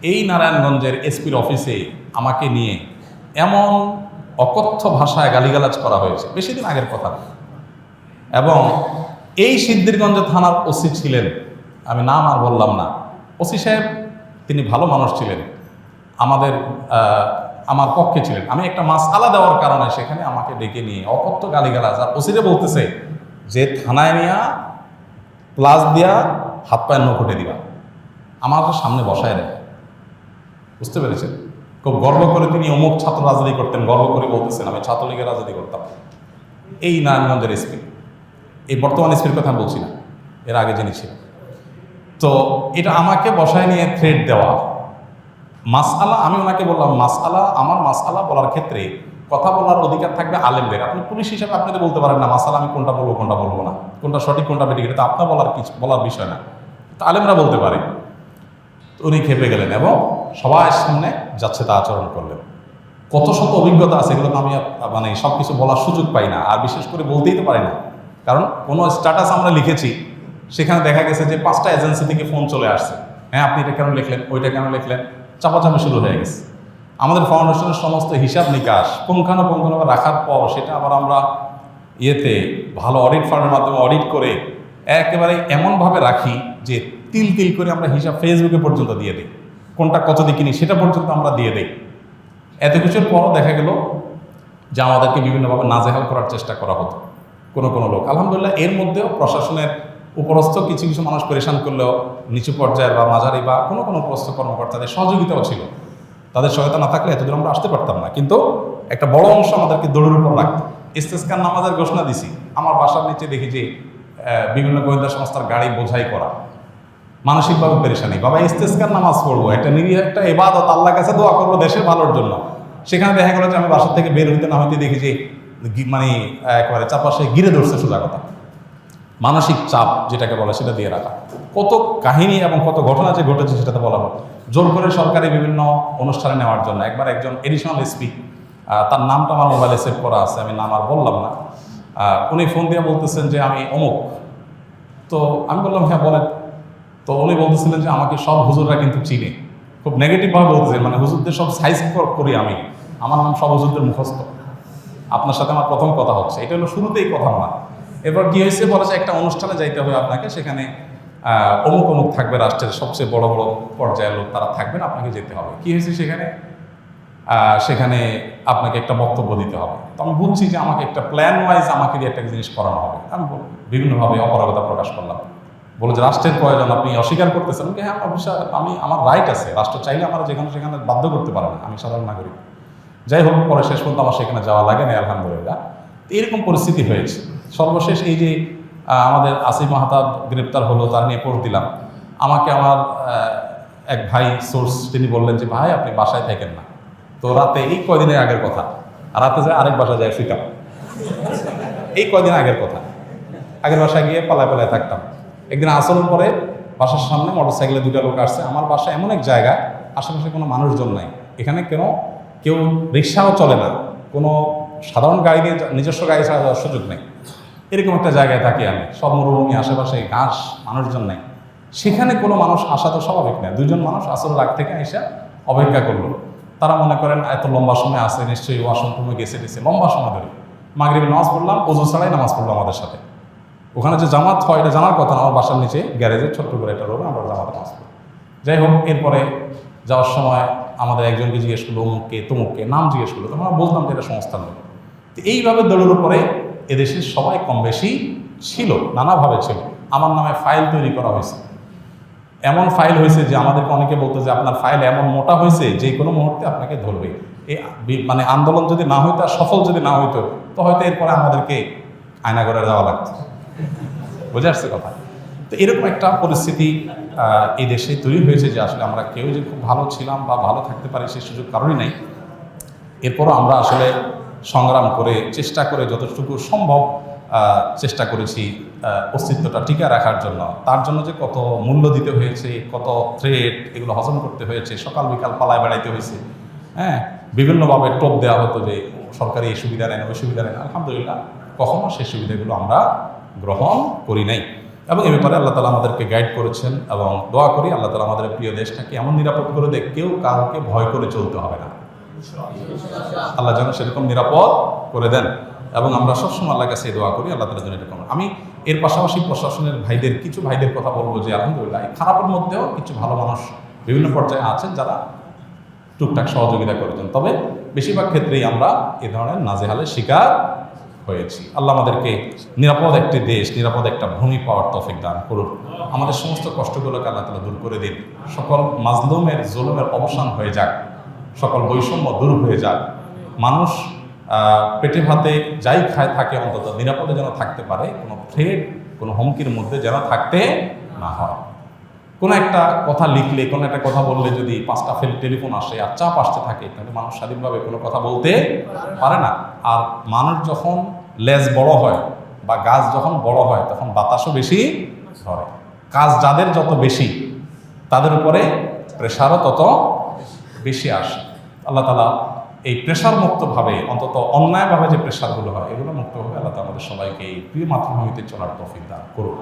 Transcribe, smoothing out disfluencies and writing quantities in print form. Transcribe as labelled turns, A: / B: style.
A: এই নারায়ণগঞ্জের এসপির অফিসে আমাকে নিয়ে এমন অকথ্য ভাষায় গালিগালাজ করা হয়েছে, বেশি দিন আগের কথা। এবং এই সিদ্ধিরগঞ্জ থানার ওসি ছিলেন, আমি নাম আর বললাম না, ওসি সাহেব তিনি ভালো মানুষ ছিলেন, আমার পক্ষে ছিলেন। আমি একটা মাসআলা দেওয়ার কারণে সেখানে আমাকে ডেকে নিয়ে অকথ্য গালিগালাজ, আর ওসিরে বলতেছে যে থানায় নিয়ে প্লাস দিয়া হাত পায়ের নখুটে দিবা, আমার সামনে বসায় দেয়। বুঝতে পেরেছেন? খুব গর্ব করে তিনি অমুক ছাত্র রাজনীতি করতেন, গর্ব করে বলতেছেন আমি ছাত্রলীগের রাজনীতি করতাম। এই নারায়ণগঞ্জের এসপি, এই বর্তমান এসপির কথা বলছি না, এর আগে যিনি ছিলেন। তো এটা আমাকে বসায় নিয়ে থ্রেট দেওয়া, মাসআলা, আমি ওনাকে বললাম মাসআলা, আমার মাসআলা বলার ক্ষেত্রে কথা বলার অধিকার থাকবে আলেমদের। আপনি পুলিশ হিসাবে আপনি তো বলতে পারেন না মাসআলা আমি কোনটা বলবো কোনটা বলবো না, কোনটা সঠিক কোনটা বেঠিক, এটা তো আপনার বলার বিষয় না, তো আলেমরা বলতে পারে। উনি খেপে গেলেন এবং সবার সামনে যাচ্ছে তা আচরণ করলেন। কত শত অভিজ্ঞতা আছে, এগুলো তো আমি মানে সব কিছু বলার সুযোগ পাই না, আর বিশেষ করে বলতেই তো পারি না। কারণ কোনো স্ট্যাটাস আমরা লিখেছি, সেখানে দেখা গেছে যে 5টা এজেন্সি থেকে ফোন চলে আসছে, হ্যাঁ আপনি এটা কেন লিখলেন, ওইটা কেন লিখলেন, চাপাচাপি শুরু হয়ে গেছে। আমাদের ফাউন্ডেশনের সমস্ত হিসাব নিকাশ পুঙ্খানুপুঙ্খভাবে রাখার পর সেটা আবার আমরা ভালো অডিট ফার্মের মাধ্যমে অডিট করে একেবারে এমনভাবে রাখি যে তিল তিল করে আমরা হিসাব ফেসবুকে পর্যন্ত দিয়ে দিই, কোনটা কত দিকিনি সেটা পর্যন্ত আমরা দিয়ে দিই। এত কিছুর পরও দেখা গেল যে আমাদেরকে বিভিন্নভাবে নাজেহাল করার চেষ্টা করা হতো কোনো লোক। আলহামদুলিল্লাহ এর মধ্যেও প্রশাসনের উপরস্থ কিছু কিছু মানুষ পরেশান করলেও নিচু পর্যায়ের বা মাঝারি বা কোনো উপরস্থ কর্মকর্তাদের সহযোগিতাও ছিল। তাদের সহায়তা না থাকলে এতদূর আমরা আসতে পারতাম না। কিন্তু একটা বড় অংশ আমাদেরকে দৌড়ের উপর রাখতো। ইস্তেসকার নামাজের ঘোষণা দিছি, আমার বাসার নিচে দেখি যে বিভিন্ন গোয়েন্দা সংস্থার গাড়ি বোঝাই করা, মানসিকভাবে পেরেশানি। বাবা ইস্তেসকার নামাজ পড়বো, একটা নিরীহ একটা ইবাদত, আল্লাহর কাছে দোয়া করবো দেশের ভালোর জন্য। সেখানে দেখা গেল যে আমি বাসার থেকে বের হইতে না হইতে দেখি যে মানে একেবারে চারপাশে ঘিরে ধরছে, সোজা কথা মানসিক চাপ যেটাকে বলে সেটা দিয়ে রাখা। কত কাহিনী এবং কত ঘটনা যে ঘটেছে সেটাতে বলা হয়। জোর করে সরকারি বিভিন্ন অনুষ্ঠানে নেওয়ার জন্য একবার একজন এডিশনাল এসপি, তার নামটা আমার মোবাইলে সেভ করা আছে, আমি নাম আর বললাম না, উনি ফোন দিয়ে বলতেছেন যে আমি অমুক। তো আমি বললাম হ্যাঁ বলেন। তো উনি বলতেছিলেন যে আমাকে সব হুজুররা কিন্তু চিনে, খুব নেগেটিভভাবে বলতেছেন, মানে হুজুরদের সব সাইজ করি আমি, আমার নাম সব হুজুরদের মুখস্থ, আপনার সাথে আমার প্রথম কথা হচ্ছে। এটা হলো শুরুতেই কথা না। এবার কি হয়েছে, বলেছে একটা অনুষ্ঠানে যাইতে হবে আপনাকে, সেখানে অমুক অমুক থাকবে, রাষ্ট্রের সবচেয়ে বড় বড় পর্যায়ের লোক তারা থাকবেন, আপনাকে যেতে হবে। কি হয়েছে সেখানে আপনাকে একটা বক্তব্য দিতে হবে। তো আমি বুঝছি যে আমাকে একটা প্ল্যান ওয়াইজ আমাকে দিয়ে একটা জিনিস করানো হবে। আমি বিভিন্নভাবে অপারগতা প্রকাশ করলাম, বলে যে রাষ্ট্রের প্রয়োজন আপনি অস্বীকার করতেছেন। হ্যাঁ আমার রাইট আছে, রাষ্ট্র চাইলে আমার সেখানে বাধ্য করতে পারে না, আমি সাধারণ নাগরিক। যাই হোক, পরে শেষ পর্যন্ত আমার সেখানে যাওয়া লাগে না আলহামদুলিল্লাহ। এরকম পরিস্থিতি হয়েছে। সর্বশেষ এই যে আমাদের আসিফ মাহতাব গ্রেপ্তার হলো, তার নিয়ে পোস্ট দিলাম, আমাকে আমার এক ভাই সোর্স তিনি বললেন যে ভাই আপনি বাসায় থাকেন না। তো রাতে, এই কয়দিনের আগের কথা, রাতে যায় আরেক বাসায় যায় শুইতাম, এই কয়দিন আগের কথা। আগের বাসায় গিয়ে পালায় থাকতাম। একদিন আসরের পরে বাসার সামনে মোটরসাইকেলে 2টা লোক আসছে। আমার বাসা এমন এক জায়গায়, আশেপাশে কোনো মানুষজন নাই, এখানে কেউ রিক্সাও চলে না, কোনো সাধারণ গাড়ি দিয়ে নিজস্ব গাড়ি ছাড়া যাওয়ার সুযোগ নেই। এরকম একটা জায়গায় থাকি আমি, সব মরুভূমি, আশেপাশে ঘাস, মানুষজন নেই। সেখানে কোনো মানুষ আসা তো স্বাভাবিক না। 2জন মানুষ আসরের আগ থেকে এসে অপেক্ষা করলো। তারা মনে করেন এত লম্বা সময় আসে, নিশ্চয়ই ওয়াশরুমে গেছে লম্বা সময় ধরে। মাগরিবের নামাজ পড়লাম, ওযু ছাড়াই নামাজ পড়লো আমাদের সাথে। ওখানে যে জামাত হয় এটা জানার কথা না, আমার বাসার নিচে গ্যারেজে ছোট্ট করে একটা রোড, আমরা জামাতে নামাজ পড়ি। যাই হোক, এরপরে যাওয়ার সময় আমাদের একজনকে জিজ্ঞেস করলো অমুককে তমুককে, নাম জিজ্ঞেস করলো, তখন আমরা বুঝলাম যে এটা সংস্থার লোক। তো এইভাবে দৌড়ের উপরে এদেশের সবাই কম বেশি ছিল, নানাভাবে ছিল। আমার নামে ফাইল তৈরি করা হয়েছে, এমন ফাইল হয়েছে যে আমাদেরকে অনেকে বলতো যে আপনার ফাইল এমন মোটা হয়েছে যে কোনো মুহূর্তে আপনাকে ধরবে। এই মানে আন্দোলন যদি না হইতো আর সফল যদি না হইতো, তো হয়তো এরপরে আমাদেরকে আয়নাঘরে যাওয়া লাগতো। বুঝে আসছে কথা? তো এরকম একটা পরিস্থিতি এই দেশে তৈরি হয়েছে যে আসলে আমরা কেউ যে খুব ভালো ছিলাম বা ভালো থাকতে পারি সেই সুযোগ কারণই নাই। এরপরও আমরা আসলে সংগ্রাম করে, চেষ্টা করে যতটুকু সম্ভব চেষ্টা করেছি অস্তিত্বটা টিকে রাখার জন্য। তার জন্য যে কত মূল্য দিতে হয়েছে, কত থ্রেট, এগুলো হজম করতে হয়েছে, সকাল বিকাল পালায় বেড়াইতে হয়েছে। হ্যাঁ, বিভিন্নভাবে টোপ দেওয়া হতো যে সরকারি এই সুবিধা নেন, ওই সুবিধা নেন। আলহামদুলিল্লাহ কখনো সেই সুবিধাগুলো আমরা গ্রহণ করি নাই। এবং এ ব্যাপারে আল্লাহ তালা আমাদেরকে গাইড করেছেন, এবং দোয়া করি আল্লাহ তালা আমাদের প্রিয় দেশটাকে এমন নিরাপদ করে দেয় কেউ কাউকে ভয় করে চলতে হবে না। আল্লাহ যেন সেরকম নিরাপদ করে দেন, এবং আমরা সবসময় আল্লাহর কাছে দোয়া করি আল্লাহ তালা যেন এরকম। আমি এর পাশাপাশি প্রশাসনের কিছু ভাইদের কথা বলবো যে আলহামদুলিল্লাহ এই খারাপের মধ্যেও কিছু ভালো মানুষ বিভিন্ন পর্যায়ে আছেন যারা টুকটাক সহযোগিতা করেছেন, তবে বেশিরভাগ ক্ষেত্রেই আমরা এ ধরনের নাজেহালের শিকার হয়েছি। আল্লাহ আমাদেরকে নিরাপদ একটি দেশ, নিরাপদ একটা ভূমি পাওয়ার তৌফিক দান করুন। আমাদের সমস্ত কষ্টগুলোকে আল্লাহ তাআলা দূর করে দিন। সকল মাজলুমের জুলুমের অবসান হয়ে যাক, সকল বৈষম্য দূর হয়ে যাক। মানুষ পেটে ভাতে যাই খায় থাকে অন্তত নিরাপদে যেন থাকতে পারে, কোনো থ্রেট, কোনো হুমকির মধ্যে যেন থাকতে না হয়। কোনো একটা কথা লিখলে, কোনো একটা কথা বললে যদি 5টা টেলিফোন আসে আর চাপ আসতে থাকে, তাহলে মানুষ স্বাধীনভাবে কোনো কথা বলতে পারে না। আর মানুষ যখন লেজ বড় হয় বা গাছ যখন বড় হয় তখন বাতাসও বেশি ধরে। কাজ যাদের যত বেশি তাদের উপরে প্রেশারও তত বেশি আসে। আল্লাহ তাআলা এই প্রেশার মুক্তভাবে, অন্তত অন্যায়ভাবে যে প্রেশারগুলো হয় এগুলো মুক্তভাবে আল্লাহ তাআলা আমাদের সবাইকে এই প্রিয় মাতৃভূমিতে চলার তৌফিক দান করুন।